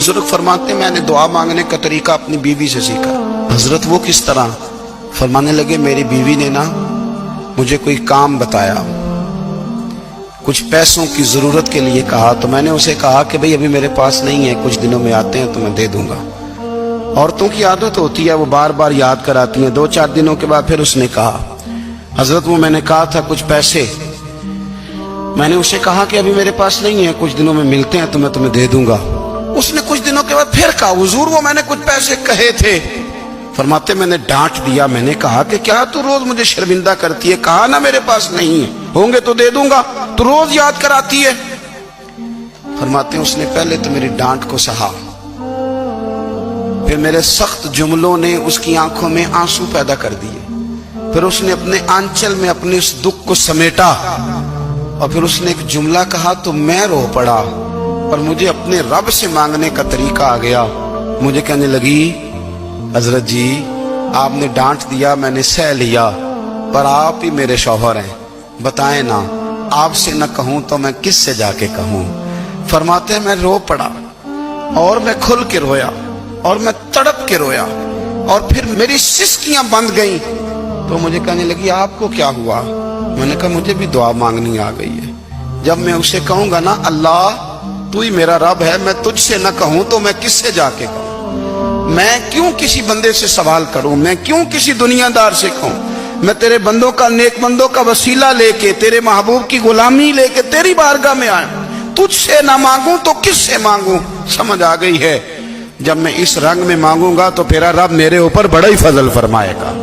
बुजुर्ग फरमाते मैंने दुआ मांगने का तरीका अपनी बीवी से सीखा। हजरत वो किस तरह? फरमाने लगे मेरी बीवी ने ना मुझे कोई काम बताया, कुछ पैसों की जरूरत के लिए कहा, तो मैंने उसे कहा कि भाई अभी मेरे पास नहीं है, कुछ दिनों में आते हैं तो मैं दे दूंगा। औरतों की आदत होती है, वो बार बार याद कराती हैं। 2-4 दिनों के बाद फिर उसने कहा हजरत वो मैंने कहा था कुछ पैसे, मैंने उसे कहा कि अभी मेरे पास नहीं है, कुछ दिनों में मिलते हैं तो मैं तुम्हें दे दूंगा। उसने कुछ दिनों के बाद फिर कहा हुजूर वो मैंने कुछ पैसे कहे थे। फरमाते मैंने डांट दिया, मैंने कहा कि क्या तू रोज मुझे शर्मिंदा करती है, कहा ना मेरे पास नहीं है, होंगे तो दे दूंगा, तू रोज याद कराती है। फरमाते उसने पहले तो मेरी डांट को सहा, फिर मेरे सख्त जुमलों ने उसकी आंखों में आंसू पैदा कर दिए, फिर उसने अपने आंचल में अपने उस दुख को समेटा और फिर उसने एक जुमला कहा तो मैं रो पड़ा और मुझे अपने रब से मांगने का तरीका आ गया। मुझे कहने लगी हजरत जी आपने डांट दिया, मैंने सह लिया, पर आप ही मेरे शौहर हैं, बताएं ना, आपसे न कहूं तो मैं किससे जाके कहूं। फरमाते मैं रो पड़ा और मैं खुल के रोया और मैं तड़प के रोया और फिर मेरी सिसकियां बंद गईं। तो मुझे कहने लगी आपको क्या हुआ? मैंने कहा मुझे भी दुआ मांगनी आ गई है। जब मैं उसे कहूंगा ना अल्लाह तू ही मेरा रब है, मैं तुझसे न कहूं तो मैं किससे जाके कहूं, मैं क्यों किसी बंदे से सवाल करूं, मैं क्यों किसी दुनियादार से कहूं, मैं तेरे बंदों का नेक बंदों का वसीला लेके तेरे महबूब की गुलामी लेके तेरी बारगाह में आया, तुझसे ना मांगूं तो किससे मांगूं। समझ आ गई है, जब मैं इस रंग में मांगूंगा तो तेरा रब मेरे ऊपर बड़ा ही फजल फरमाएगा।